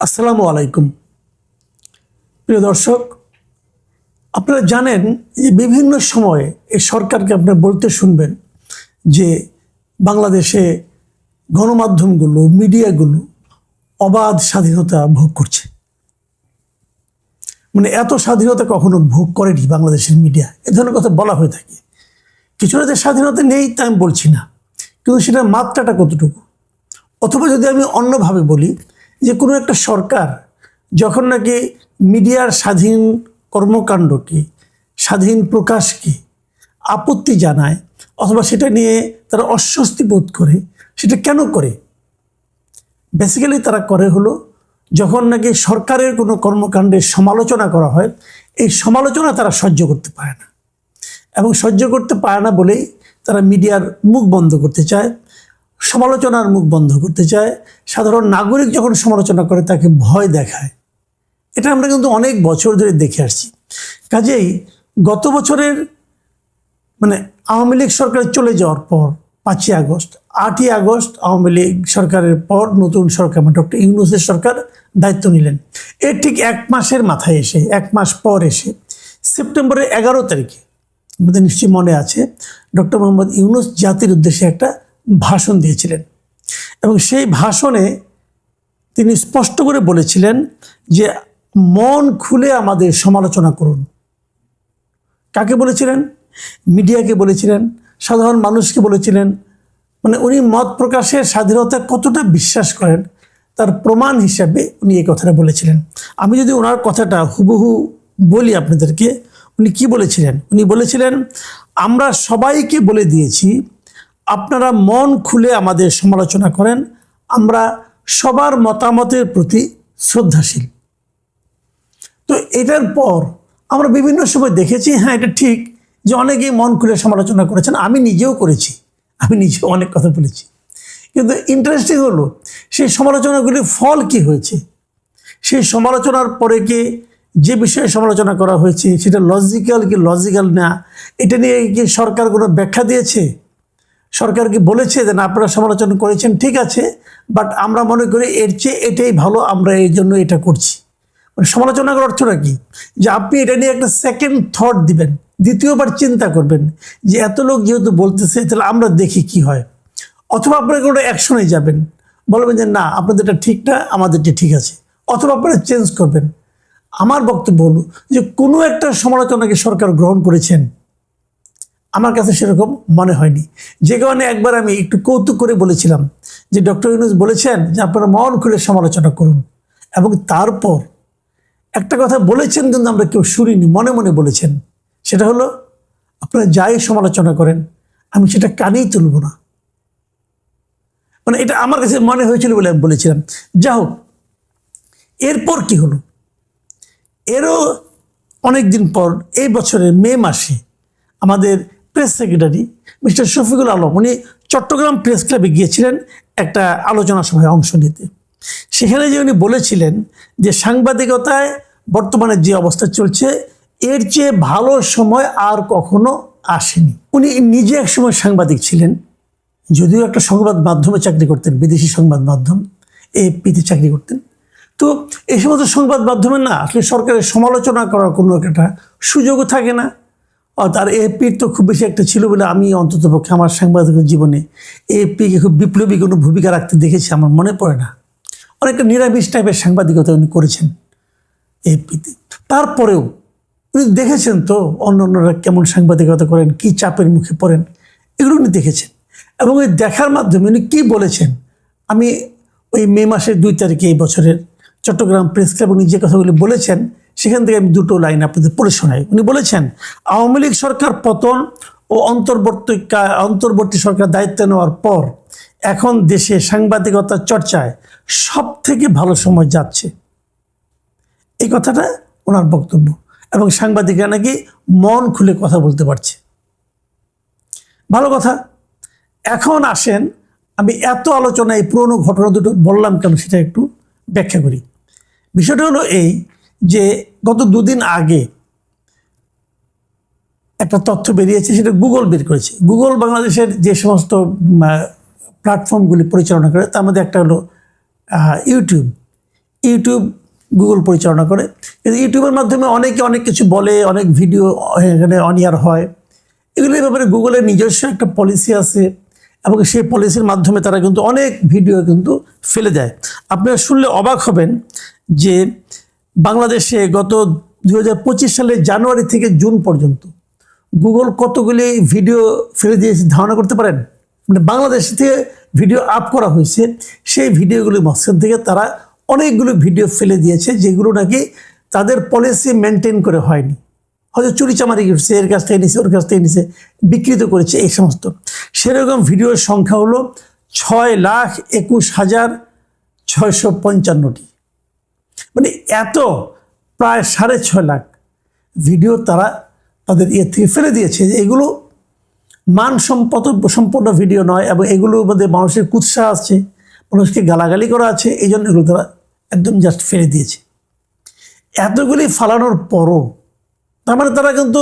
আসসালামু আলাইকুম প্রিয় দর্শক, আপনারা জানেন যে বিভিন্ন সময়ে এই সরকারকে আপনারা বলতে শুনবেন যে বাংলাদেশে গণমাধ্যমগুলো, মিডিয়াগুলো অবাধ স্বাধীনতা ভোগ করছে। মানে এত স্বাধীনতা কখনো ভোগ করেনি বাংলাদেশের মিডিয়া, এ ধরনের কথা বলা হয়ে থাকে। কিছুটা যে স্বাধীনতা নেই তা আমি বলছি না, কিন্তু সেটার মাত্রাটা কতটুকু। অথবা যদি আমি অন্যভাবে বলি যে কোনো একটা সরকার যখন নাকি মিডিয়ার স্বাধীন কর্মকাণ্ডকে, স্বাধীন প্রকাশকে আপত্তি জানায় অথবা সেটা নিয়ে তারা অস্বস্তি বোধ করে, সেটা কেন করে? বেসিক্যালি তারা করে হলো যখন নাকি সরকারের কোনো কর্মকাণ্ডের সমালোচনা করা হয়, এই সমালোচনা তারা সহ্য করতে পারে না, এবং সহ্য করতে পারে না বলেই তারা মিডিয়ার মুখ বন্ধ করতে চায়, সমালোচনার মুখ বন্ধ করতে চায়। সাধারণ নাগরিক যখন সমালোচনা করে তাকে ভয় দেখায়। এটা আমরা কিন্তু অনেক বছর ধরে দেখে আসছি। কাজেই গত বছরের আওয়ামী লীগ সরকার চলে যাওয়ার পর 5ই আগস্ট, 8ই আগস্ট আওয়ামী লীগ সরকারের পর নতুন সরকার ডক্টর ইউনূসের সরকার দায়িত্ব নিলেন। এর ঠিক এক মাসের মাথায় এসে, এক মাস পর এসে সেপ্টেম্বরের 11 তারিখে, আমাদের নিশ্চয়ই মনে আছে, ডক্টর মোহাম্মদ ইউনূস জাতির উদ্দেশ্যে একটা ভাষণ দিয়েছিলেন, এবং সেই ভাষণে তিনি স্পষ্ট করে বলেছিলেন যে মন খুলে আমাদের সমালোচনা করুন। কাকে বলেছিলেন? মিডিয়াকে বলেছিলেন, সাধারণ মানুষকে বলেছিলেন। উনি মত প্রকাশের স্বাধীনতা কতটা বিশ্বাস করেন তার প্রমাণ হিসাবে উনি এই কথাটা বলেছিলেন। আমি যদি ওনার কথাটা হুবহু বলি আপনাদেরকে, উনি কি বলেছিলেন? উনি বলেছিলেন, আমরা সবাইকে বলে দিয়েছি আপনারা মন খুলে আমাদের সমালোচনা করেন, আমরা সবার মতামতের প্রতি শ্রদ্ধাশীল। তো এটার পর আমরা বিভিন্ন সময় দেখেছি, হ্যাঁ এটা ঠিক যে অনেকেই মন খুলে সমালোচনা করেছেন, আমি নিজেও করেছি, আমি নিজেও অনেক কথা বলেছি। কিন্তু ইন্টারেস্টিং হলো সেই সমালোচনাগুলির ফল কি হয়েছে। সেই সমালোচনার পরে কি যে বিষয়ে সমালোচনা করা হয়েছে সেটা লজিক্যাল কি লজিক্যাল না, এটা নিয়ে কি সরকার কোনো ব্যাখ্যা দিয়েছে? সরকার কি বলেছে যে না আপনারা সমালোচনা করেছেন ঠিক আছে, বাট আমরা মনে করি এর চেয়ে এটাই ভালো, আমরা এই জন্য এটা করছি। সমালোচনা করার অর্থটা কি? যে আপনি এটা নিয়ে একটা সেকেন্ড থট দিবেন, দ্বিতীয়বার চিন্তা করবেন যে এত লোক যেহেতু বলতেছে তাহলে আমরা দেখি কি হয়। অথবা আপনারা কোনো অ্যাকশনে যাবেন, বলবেন যে না আপনাদেরটা ঠিক না, আমাদেরটা ঠিক আছে, অথবা আপনারা চেঞ্জ করবেন। আমার বক্তব্য হলো যে কোনো একটা সমালোচনাকে সরকার গ্রহণ করেছেন, আমার কাছে সেরকম মনে হয়নি। যে কারণে একবার আমি একটু কৌতুক করে বলেছিলাম যে ডক্টর ইউনূস বলেছেন যে আপনারা মন খুলে সমালোচনা করুন, এবং তারপর একটা কথা বলেছেন কিন্তু আমরা কেউ শুনিনি, মনে মনে বলেছেন। সেটা হলো আপনারা যাই সমালোচনা করেন আমি সেটা কানেই তুলব না। এটা আমার কাছে মনে হয়েছিল বলে আমি বলেছিলাম। যা হোক, এরপর কি হলো? এরও অনেক দিন পর এই বছরের মে মাসে আমাদের press secretary mister Shafiqul Alam, উনি চট্টগ্রাম প্রেস ক্লাবে গিয়েছিলেন একটা আলোচনা সভায় অংশ নিতে। সেখানে যে উনি বলেছিলেন যে সাংবাদিকতায় বর্তমানে যে অবস্থা চলছে এর চেয়ে ভালো সময় আর কখনো আসেনি। উনি নিজে এক সময় সাংবাদিক ছিলেন, যদিও একটা সংবাদ মাধ্যমে চাকরি করতেন, বিদেশি সংবাদ মাধ্যম এএফপিতে চাকরি করতেন। তো এই সমস্ত সংবাদ মাধ্যমে না আসলে সরকারের সমালোচনা করার কোনো একটা সুযোগও থাকে না। আর এএফপির তো খুব বেশি একটা ছিল বলে আমি অন্ততপক্ষে আমার সাংবাদিকের জীবনে এএফপিকে খুব বিপ্লবী কোনো ভূমিকা রাখতে দেখেছি আমার মনে পড়ে না। অনেকটা নিরামিষ টাইপের সাংবাদিকতা উনি করেছেন এএফপিতে। তারপরেও উনি দেখেছেন তো অন্যান্যরা কেমন সাংবাদিকতা করেন, কি চাপের মুখে পড়েন, এগুলো উনি দেখেছেন। এবং ওই দেখার মাধ্যমে উনি কী বলেছেন, আমি ওই মে মাসের 2 তারিখে এই বছরের চট্টগ্রাম প্রেস ক্লাব উনি যে কথাগুলি বলেছেন সেখান থেকে আমি দুটো লাইন আপনাদের পড়ে শোনাই। উনি বলেছেন, আওয়ামী লীগ সরকার পতন ও অন্তর্বর্তী সরকার দায়িত্ব নেওয়ার পর এখন দেশে সাংবাদিকতার চর্চায় সব থেকে ভালো সময় যাচ্ছে। এই কথাটা ওনার বক্তব্য, এবং সাংবাদিকরা নাকি মন খুলে কথা বলতে পারছে। ভালো কথা। এখন আসেন, আমি এত আলোচনা এই পুরনো ঘটনা দুটো বললাম কেন সেটা একটু ব্যাখ্যা করি। বিষয়টা হলো এই যে গত 2 দিন আগে একটা তথ্য বেরিয়েছে, সেটা গুগল বের করেছে। গুগল বাংলাদেশের যে সমস্ত প্ল্যাটফর্মগুলি পরিচালনা করে তার মধ্যে একটা হলো ইউটিউব। ইউটিউব গুগল পরিচালনা করে। কিন্তু ইউটিউবের মাধ্যমে অনেকে অনেক কিছু বলে, অনেক ভিডিও এখানে অনিয়ার হয়। এগুলোর ব্যাপারে গুগলের নিজস্ব একটা পলিসি আছে এবং সেই পলিসির মাধ্যমে তারা কিন্তু অনেক ভিডিও কিন্তু ফেলে দেয়। আপনারা শুনলে অবাক হবেন যে বাংলাদেশে গত 2025 সালের জানুয়ারি থেকে জুন পর্যন্ত গুগল কতগুলি ভিডিও ফেলে দিয়েছে ধারণা করতে পারেন? মানে বাংলাদেশ থেকে ভিডিও আপ করা হয়েছে, সেই ভিডিওগুলির মাঝখান থেকে তারা অনেকগুলো ভিডিও ফেলে দিয়েছে যেগুলো নাকি তাদের পলিসি মেনটেন করে হয়নি, হয়তো চুরিচামারি করছে, এর কাছ থেকে নিছে, ওর কাছ থেকে নিছে, বিকৃত করেছে, এই সমস্ত। সেরকম ভিডিওর সংখ্যা হলো 6,21,655টি। মানে এত প্রায় 6.5 লাখ ভিডিও তারা তাদের ইয়ে থেকে ফেলে দিয়েছে যে এগুলো সম্পন্ন ভিডিও নয় এবং এগুলোর মধ্যে মানুষের কুৎসা আছে, মানুষকে গালাগালি করা আছে, এই জন্য এগুলো তারা একদম জাস্ট ফেলে দিয়েছে। এতগুলি ফালানোর পরও তার মানে তারা কিন্তু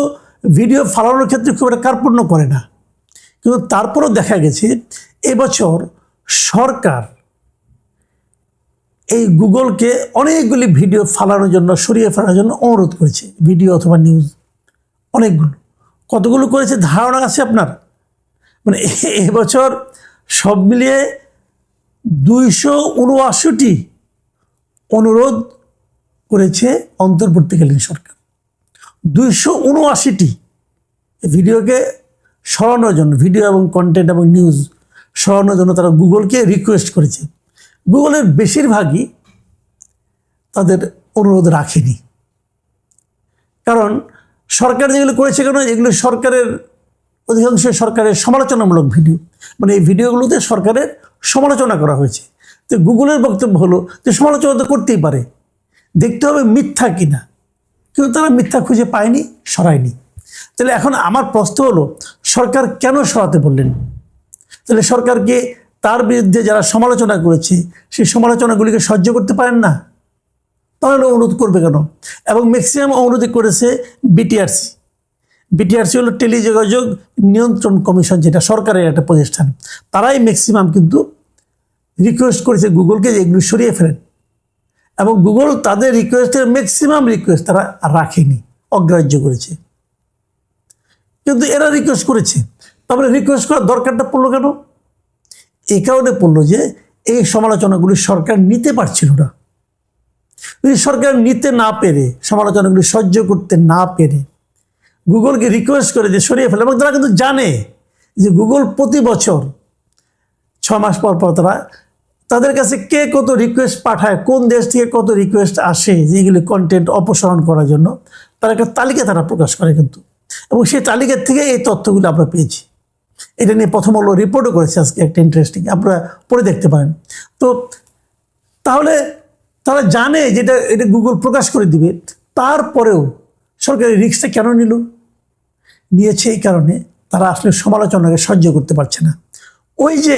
ভিডিও ফালানোর ক্ষেত্রে খুব একটা কার্পণ্য করে না। কিন্তু তারপরও দেখা গেছে এবছর সরকার এই গুগলকে অনেকগুলি ভিডিও ফালানোর জন্য, সরিয়ে ফেলার জন্য অনুরোধ করেছে, ভিডিও অথবা নিউজ অনেকগুলো। কতগুলো করেছে ধারণা আছে আপনার? মানে এবছর সব মিলিয়ে 279টি অনুরোধ করেছে অন্তর্বর্তীকালীন সরকার। 279টি ভিডিওকে সরানোর জন্য, ভিডিও এবং কন্টেন্ট এবং নিউজ সরানোর জন্য তারা গুগলকে রিকোয়েস্ট করেছে। গুগলের বেশিরভাগই তাদের অনুরোধ রাখেনি, কারণ সরকার যেগুলো করেছে, কেন এগুলো সরকারের অধিকাংশ সরকারের সমালোচনামূলক ভিডিও, মানে এই ভিডিওগুলোতে সরকারের সমালোচনা করা হয়েছে। তো গুগলের বক্তব্য হলো যে সমালোচনা তো করতেই পারে, দেখতে হবে মিথ্যা কিনা, কিন্তু তারা মিথ্যা খুঁজে পায়নি, সরায়নি। তাহলে এখন আমার প্রশ্ন হলো, সরকার কেন সরাতে বললেন? তাহলে সরকারকে তার বিরুদ্ধে যারা সমালোচনা করেছে সেই সমালোচনাগুলিকে সহ্য করতে পারেন না, তাহলে অনুরোধ করবে কেন? এবং ম্যাক্সিমাম অনুরোধ করেছে বিটিআরসি। বিটিআরসি হলো টেলিযোগাযোগ নিয়ন্ত্রণ কমিশন, যেটা সরকারের একটা প্রতিষ্ঠান। তারাই ম্যাক্সিমাম কিন্তু রিকোয়েস্ট করেছে গুগলকে যে এগুলো সরিয়ে ফেলেন, এবং গুগল তাদের রিকোয়েস্টের ম্যাক্সিমাম রিকোয়েস্ট তারা রাখেনি, অগ্রাহ্য করেছে। কিন্তু এরা রিকোয়েস্ট করেছে, তারপরে রিকোয়েস্ট করার দরকারটা পড়লো কেন? এই কারণে পড়লো যে এই সমালোচনাগুলি সরকার নিতে পারছিল না। যদি সরকার নিতে না পেরে, সমালোচনাগুলি সহ্য করতে না পেরে গুগলকে রিকোয়েস্ট করে যে সরিয়ে ফেলে, এবং তারা কিন্তু জানে যে গুগল প্রতি বছর 6 মাস পর পর তাদের কাছে কে কত রিকোয়েস্ট পাঠায়, কোন দেশ থেকে কত রিকোয়েস্ট আসে যেগুলি কন্টেন্ট অপসারণ করার জন্য, তার একটা তালিকা তারা প্রকাশ করে কিন্তু। এবং সেই তালিকার থেকে এই তথ্যগুলো আমরা পেয়েছি। এটা নিয়ে প্রথম আলো রিপোর্টও করেছে আজকে, একটা ইন্টারেস্টিং, আপনারা পড়ে দেখতে পারেন। তো তাহলে তারা জানে যেটা এটা গুগল প্রকাশ করে দিবে, তারপরেও সরকারের রিস্কটা কেন নিল? নিয়েছে এই কারণে তারা আসলে সমালোচনাকে সহ্য করতে পারছে না। ওই যে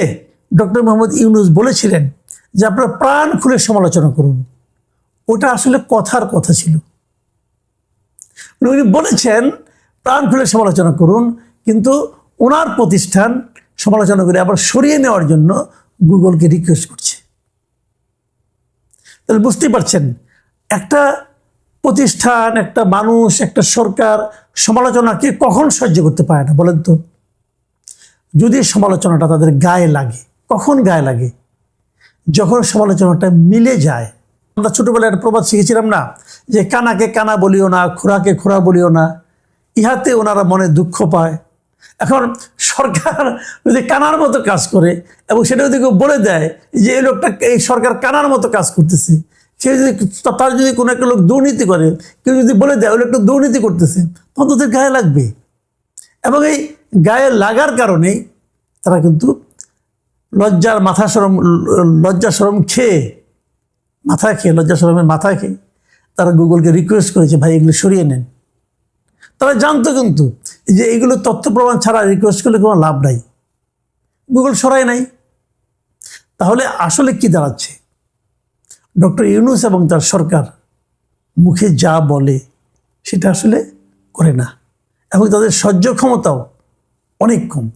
ডক্টর মোহাম্মদ ইউনূস বলেছিলেন যে আপনারা প্রাণ খুলে সমালোচনা করুন, ওটা আসলে কথার কথা ছিল। উনি বলেছেন প্রাণ খুলে সমালোচনা করুন, কিন্তু ওনার প্রতিষ্ঠান সমালোচনা করে আবার সরিয়ে নেওয়ার জন্য গুগলকে রিকোয়েস্ট করছে। তাহলে বুঝতেই পারছেন, একটা প্রতিষ্ঠান, একটা মানুষ, একটা সরকার সমালোচনাকে কখন সহ্য করতে পারে না বলেন তো? যদি সমালোচনাটা তাদের গায়ে লাগে। কখন গায়ে লাগে? যখন সমালোচনাটা মিলে যায়। আমরা ছোটবেলায় একটা প্রবাদ শিখেছিলাম না, যে কানাকে কানা বলিও না, খোরাকে খোরা বলিও না, ইহাতে ওনারা মনে দুঃখ পায়। এখন সরকার যদি কানার মতো কাজ করে এবং সেটা যদি কেউ বলে দেয় যে এই লোকটা, এই সরকার কানার মতো কাজ করতেছে, সে যদি তার যদি কোনো একটা লোক দুর্নীতি করে, কেউ যদি বলে দেয় ওই লোকটা দুর্নীতি করতেছে, তখন তাদের গায়ে লাগবে। এবং এই গায়ে লাগার কারণেই তারা কিন্তু লজ্জা শরম খেয়ে, লজ্জা শরমের মাথা খেয়ে তারা গুগলকে রিকোয়েস্ট করেছে, ভাই এগুলো সরিয়ে নেন। তারা জানতো কিন্তু যে এগুলো তথ্য প্রমাণ ছাড়া রিকোয়েস্ট করলে কোনো লাভ নাই, গুগল সরায় নাই। তাহলে আসলে কি দাঁড়াচ্ছে? ডক্টর ইউনূস এবং তার সরকার মুখে যা বলে সেটা আসলে করে না, এবং তাদের সহ্য ক্ষমতাও অনেক কম।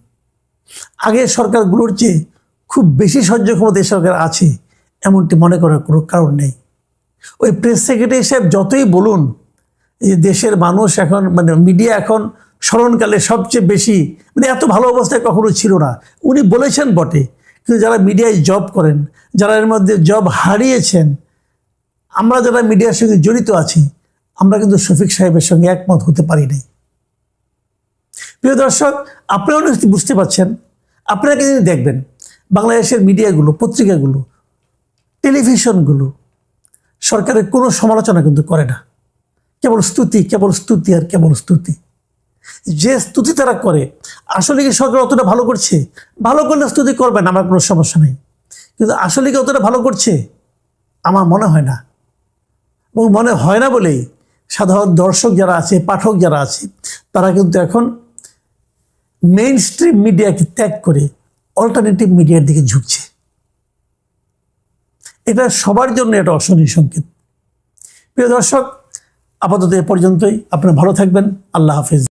আগে সরকারগুলোর চেয়ে খুব বেশি সহ্য ক্ষমতা এই সরকার আছে এমনটি মনে করার কোনো কারণ নেই। ওই প্রেস সেক্রেটারি সাহেব যতই বলুন যে দেশের মানুষ এখন মানে মিডিয়া এখন স্মরণকালে সবচেয়ে বেশি মানে এত ভালো অবস্থায় কখনো ছিল না, উনি বলেছেন বটে, কিন্তু যারা মিডিয়ায় জব করেন, যারা এর মধ্যে জব হারিয়েছেন, আমরা যারা মিডিয়ার সঙ্গে জড়িত আছি, আমরা কিন্তু শফিক সাহেবের সঙ্গে একমত হতে পারি নাই। প্রিয় দর্শক, আপনারা নিশ্চয়ই বুঝতে পারছেন, আপনারা কিন্তু দেখবেন বাংলাদেশের মিডিয়াগুলো, পত্রিকাগুলো, টেলিভিশনগুলো সরকারের কোনো সমালোচনা কিন্তু করে না, কেবল স্তুতি, কেবল স্তুতি আর কেবল স্তুতি। যে স্তুতি তারা করে, আসলে কি সরকার অতটা ভালো করছে? ভালো করলে স্তুতি করবেন, আমার কোনো সমস্যা নেই, কিন্তু আসলে কি অতটা ভালো করছে? আমার মনে হয় না। এবং মনে হয় না বলেই সাধারণ দর্শক যারা আছে, পাঠক যারা আছে, তারা কিন্তু এখন মেইন স্ট্রিম মিডিয়াকে ত্যাগ করে অল্টারনেটিভ মিডিয়ার দিকে ঝুঁকছে। এটা সবার জন্য এটা অশনির সংকেত। প্রিয় দর্শক, আপাতত এ পর্যন্তই। আপনারা ভালো থাকবেন। আল্লাহ হাফেজ।